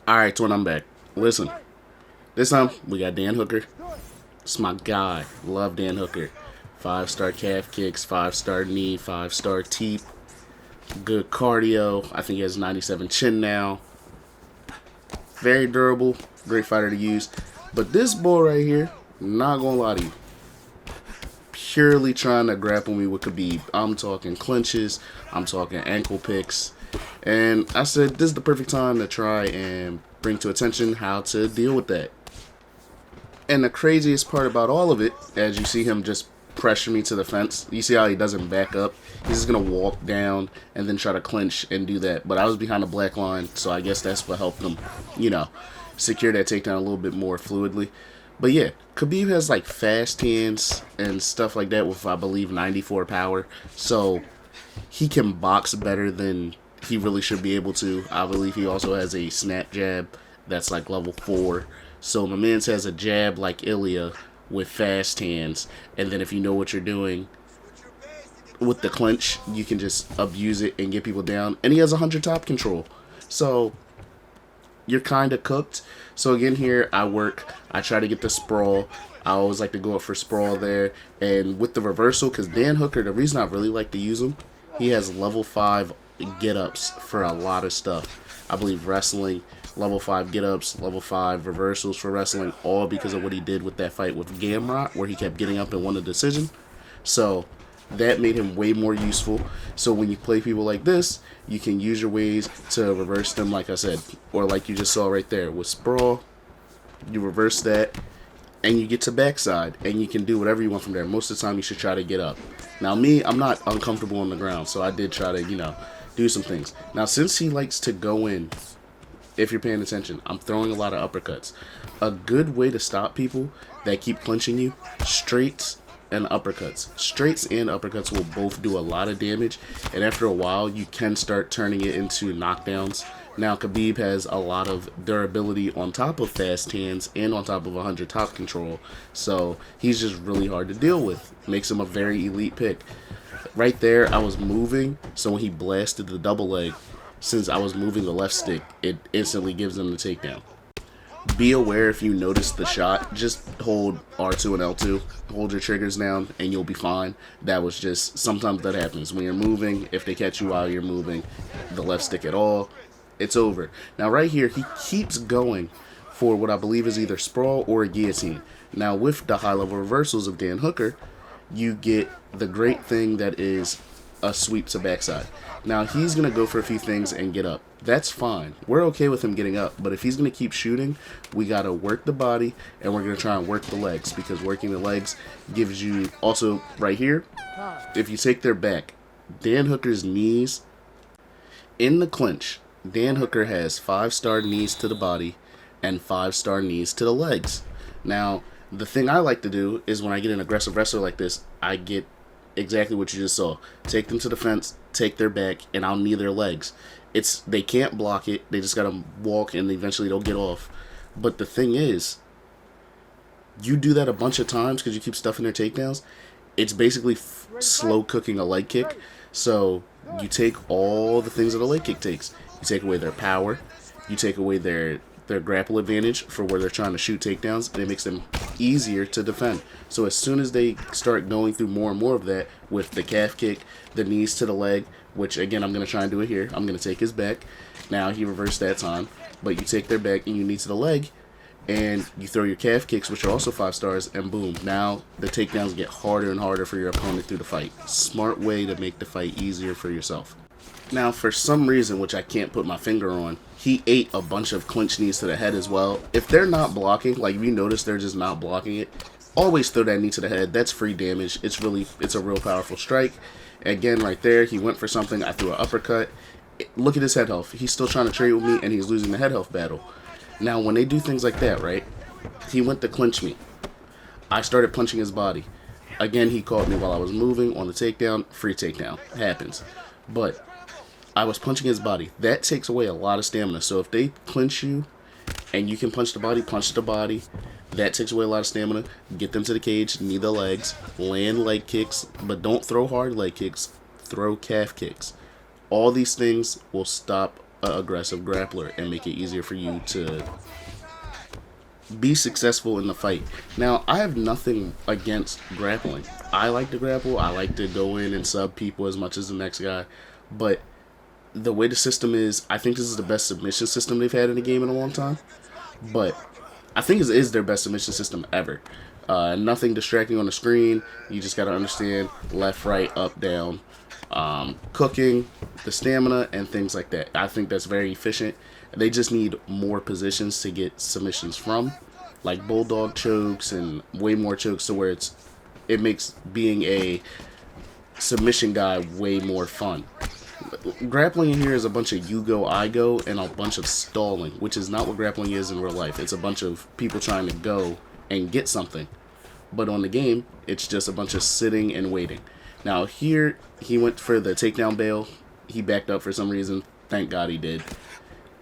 Alright, twin, I'm back. Listen, this time we got Dan Hooker. It's my guy. Love Dan Hooker. 5-star calf kicks, 5-star knee, 5-star teep. Good cardio. I think he has 97 chin now. Very durable. Great fighter to use. But this boy right here, not gonna lie to you, purely trying to grapple me with Khabib. I'm talking clinches. I'm talking ankle picks. And I said, this is the perfect time to try and bring to attention how to deal with that. And the craziest part about all of it, as you see him just pressure me to the fence, you see how he doesn't back up? He's just going to walk down and then try to clinch and do that. But I was behind the black line, so I guess that's what helped him, secure that takedown a little bit more fluidly. But yeah, Khabib has like fast hands and stuff like that with, I believe, 94 power. So he can box better than he really should be able to. I believe he also has a snap jab that's like level 4. So my man has a jab like Ilya with fast hands, and then if you know what you're doing with the clinch, you can just abuse it and get people down. And he has 100 top control. So you're kind of cooked. So again, here I try to get the sprawl. I always like to go up for sprawl there. And with the reversal, because Dan Hooker, the reason I really like to use him, he has level 5 get-ups for a lot of stuff. I believe wrestling, level 5 get-ups, level 5 reversals for wrestling, all because of what he did with that fight with Gamrot, where he kept getting up and won a decision. So that made him way more useful. So when you play people like this, you can use your ways to reverse them, like I said. Or like you just saw right there with sprawl, you reverse that, and you get to backside, and you can do whatever you want from there. Most of the time, you should try to get up. Now, me, I'm not uncomfortable on the ground, so I did try to, do some things. Now, since he likes to go in, if you're paying attention, I'm throwing a lot of uppercuts. A good way to stop people that keep clinching you, straights and uppercuts. Straights and uppercuts will both do a lot of damage, and after a while, you can start turning it into knockdowns. Now, Khabib has a lot of durability on top of fast hands and on top of 100 top control, so he's just really hard to deal with. Makes him a very elite pick. Right there, I was moving, so when he blasted the double leg, since I was moving the left stick, it instantly gives him the takedown. Be aware if you notice the shot, just hold R2 and L2, hold your triggers down, and you'll be fine. That was just, sometimes that happens. When you're moving, if they catch you while you're moving the left stick at all, it's over. Now right here, he keeps going for what I believe is either sprawl or a guillotine. Now with the high level reversals of Dan Hooker, you get the great thing that is a sweep to backside. Now he's going to go for a few things and get up. That's fine. We're okay with him getting up, but if he's going to keep shooting, we got to work the body and we're going to try and work the legs, because working the legs gives you, also right here, if you take their back, Dan Hooker's knees in the clinch, Dan Hooker has 5-star knees to the body and 5-star knees to the legs. Now, the thing I like to do is when I get an aggressive wrestler like this, I get exactly what you just saw. Take them to the fence, take their back, and I'll knee their legs. They can't block it. They just gotta walk, and eventually they'll get off. But the thing is, you do that a bunch of times because you keep stuffing their takedowns. It's basically slow cooking a leg kick. So you take all the things that a leg kick takes. You take away their power. You take away their grapple advantage for where they're trying to shoot takedowns, and it makes them easier to defend. So as soon as they start going through more and more of that with the calf kick, the knees to the leg, which again I'm going to try and do it here. I'm going to take his back. Now he reversed that time, but you take their back and you knee to the leg, and you throw your calf kicks, which are also 5 stars, and boom, now the takedowns get harder and harder for your opponent through the fight. Smart way to make the fight easier for yourself. Now, for some reason, which I can't put my finger on, he ate a bunch of clinch knees to the head as well. If they're not blocking, like if you notice they're just not blocking it, always throw that knee to the head. That's free damage. It's a real powerful strike. Again, right there, he went for something. I threw an uppercut. Look at his head health. He's still trying to trade with me, and he's losing the head health battle. Now, when they do things like that, right, he went to clinch me. I started punching his body. Again, he caught me while I was moving on the takedown. Free takedown. Happens. But I was punching his body. That takes away a lot of stamina. So if they clinch you and you can punch the body, that takes away a lot of stamina. Get them to the cage, knee the legs, land leg kicks, but don't throw hard leg kicks. Throw calf kicks. All these things will stop an aggressive grappler and make it easier for you to be successful in the fight. Now, I have nothing against grappling. I like to grapple. I like to go in and sub people as much as the next guy. But the way the system is, I think this is the best submission system they've had in the game in a long time. But I think it is their best submission system ever. Nothing distracting on the screen. You just got to understand left, right, up, down, cooking, the stamina, and things like that. I think that's very efficient. They just need more positions to get submissions from, like bulldog chokes and way more chokes to where it makes being a submission guy way more fun. Grappling in here is a bunch of you go, I go, and a bunch of stalling, which is not what grappling is in real life. It's a bunch of people trying to go and get something. But on the game, it's just a bunch of sitting and waiting. Now here, he went for the takedown bail. He backed up for some reason. Thank God he did.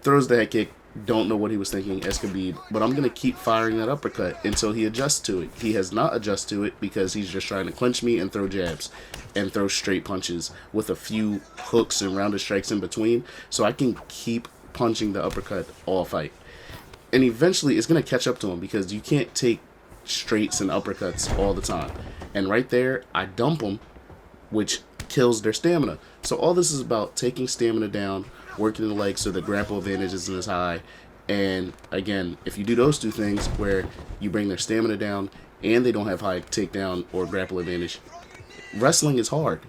Throws the head kick. Don't know what he was thinking, Khabib. But I'm going to keep firing that uppercut until he adjusts to it. He has not adjusted to it because he's just trying to clinch me and throw jabs and throw straight punches with a few hooks and rounded strikes in between. So I can keep punching the uppercut all fight. And eventually it's going to catch up to him because you can't take straights and uppercuts all the time. And right there, I dump him, which kills their stamina. So all this is about taking stamina down, working the legs so the grapple advantage isn't as high. And again, if you do those two things where you bring their stamina down and they don't have high takedown or grapple advantage, wrestling is hard.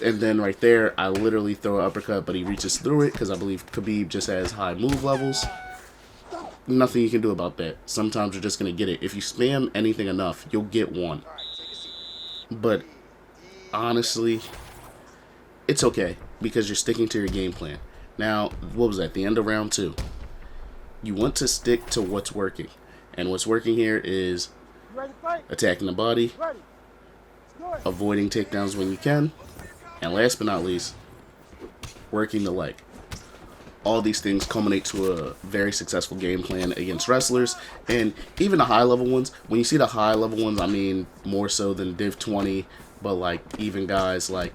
And then right there, I literally throw an uppercut, but he reaches through it because I believe Khabib just has high move levels. Nothing you can do about that. Sometimes you're just going to get it. If you spam anything enough, you'll get one. But honestly, it's okay because you're sticking to your game plan. Now, what was that? The end of round 2. You want to stick to what's working. And what's working here is attacking the body, avoiding takedowns when you can, and last but not least, working the leg. All these things culminate to a very successful game plan against wrestlers, and even the high-level ones. When you see the high-level ones, I mean more so than Div 20, but like even guys like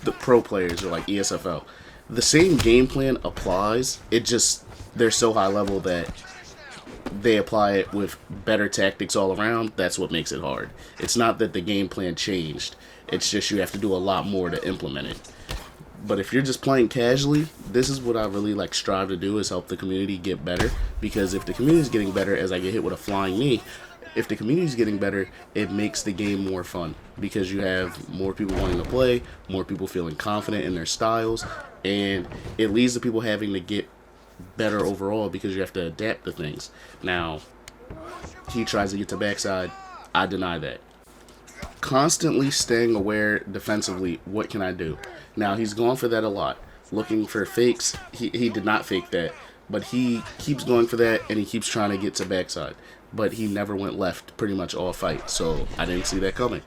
the pro players or like ESFL. The same game plan applies. It just, they're so high level that they apply it with better tactics all around. That's what makes it hard. It's not that the game plan changed. It's just you have to do a lot more to implement it. But if you're just playing casually, this is what I really like strive to do, is help the community get better. Because if the community is getting better as I get hit with a flying knee, if the community is getting better, it makes the game more fun. Because you have more people wanting to play, more people feeling confident in their styles, and it leads to people having to get better overall because you have to adapt to things. Now, he tries to get to backside. I deny that. Constantly staying aware defensively, what can I do? Now, he's gone for that a lot. Looking for fakes. He did not fake that, but he keeps going for that, and he keeps trying to get to backside. But he never went left pretty much all fight, so I didn't see that coming.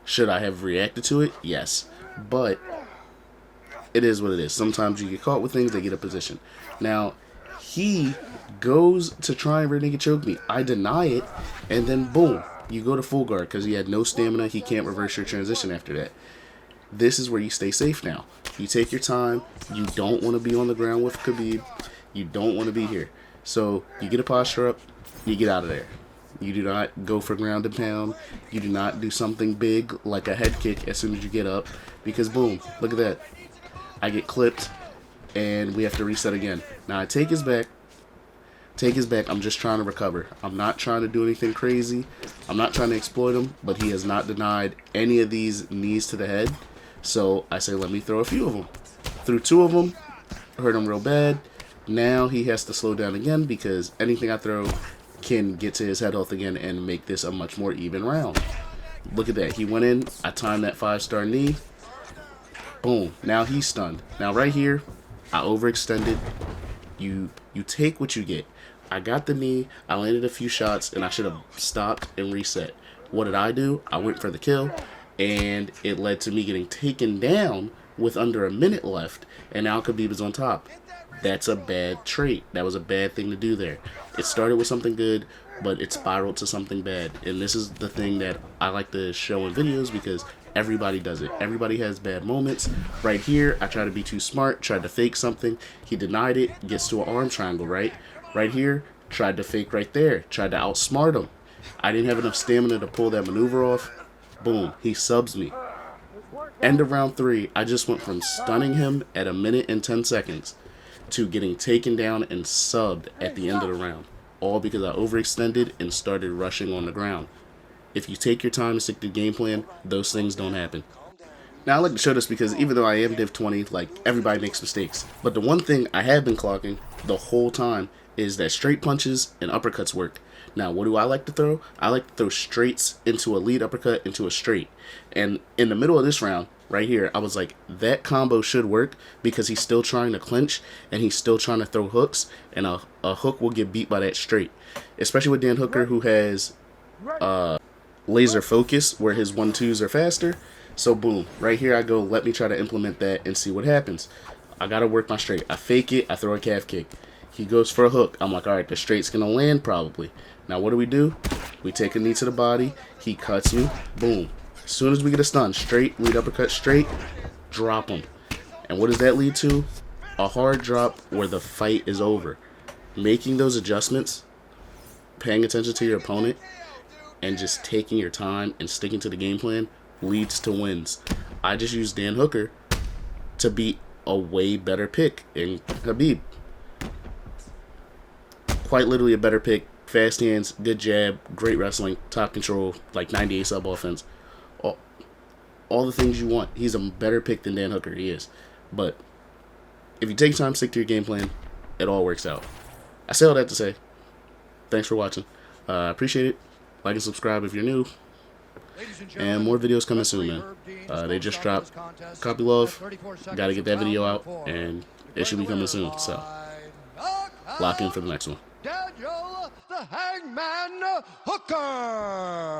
Should I have reacted to it? Yes. But it is what it is. Sometimes you get caught with things, they get a position. Now, he goes to try and rear naked choke me. I deny it, and then boom, you go to full guard because he had no stamina. He can't reverse your transition after that. This is where you stay safe now. You take your time. You don't want to be on the ground with Khabib. You don't want to be here. So you get a posture up, you get out of there. You do not go for ground and pound. You do not do something big like a head kick as soon as you get up, because boom, look at that. I get clipped, and we have to reset again. Now I take his back. I'm just trying to recover. I'm not trying to do anything crazy. I'm not trying to exploit him, but he has not denied any of these knees to the head. So I say, let me throw a few of them. Threw 2 of them, hurt him real bad. Now he has to slow down again because anything I throw can get to his head health again and make this a much more even round. Look at that. He went in. I timed that 5-star knee. Boom. Now he's stunned. Now right here, I overextended. You take what you get. I got the knee. I landed a few shots, and I should have stopped and reset. What did I do? I went for the kill, and it led to me getting taken down with under a minute left, and now Khabib is on top. That's a bad trait. That was a bad thing to do there. It started with something good, but it spiraled to something bad. And this is the thing that I like to show in videos because Everybody does it. Everybody has bad moments. Right here, I tried to be too smart, tried to fake something. He denied it, gets to an arm triangle, right? Right here, tried to fake right there, tried to outsmart him. I didn't have enough stamina to pull that maneuver off. Boom, he subs me. End of round 3, I just went from stunning him at 1:10 to getting taken down and subbed at the end of the round. All because I overextended and started rushing on the ground. If you take your time and stick to the game plan, those things don't happen. Now, I like to show this because even though I am Div 20, like, everybody makes mistakes. But the one thing I have been clocking the whole time is that straight punches and uppercuts work. Now, what do I like to throw? I like to throw straights into a lead uppercut into a straight. And in the middle of this round, right here, I was like, that combo should work because he's still trying to clinch and he's still trying to throw hooks, and a hook will get beat by that straight. Especially with Dan Hooker, who has laser focus where his 1-2s are faster. So boom, right here I go, let me try to implement that and see what happens. I gotta work my straight. I fake it, I throw a calf kick. He goes for a hook. I'm like, alright, the straight's gonna land probably. Now what do? We take a knee to the body, he cuts me, boom. As soon as we get a stun, straight, lead uppercut straight, drop him. And what does that lead to? A hard drop where the fight is over. Making those adjustments, paying attention to your opponent, and just taking your time and sticking to the game plan leads to wins. I just used Dan Hooker to beat a way better pick in Khabib. Quite literally a better pick. Fast hands, good jab, great wrestling, top control, like 98 sub offense. All the things you want. He's a better pick than Dan Hooker. He is. But if you take time, stick to your game plan, it all works out. I say all that to say, thanks for watching. I appreciate it. Like and subscribe if you're new. And more videos coming soon, man. They just dropped Copy Love. Gotta get that video out, and it should be coming soon. So, lock in for the next one. Daniel the Hangman Hooker.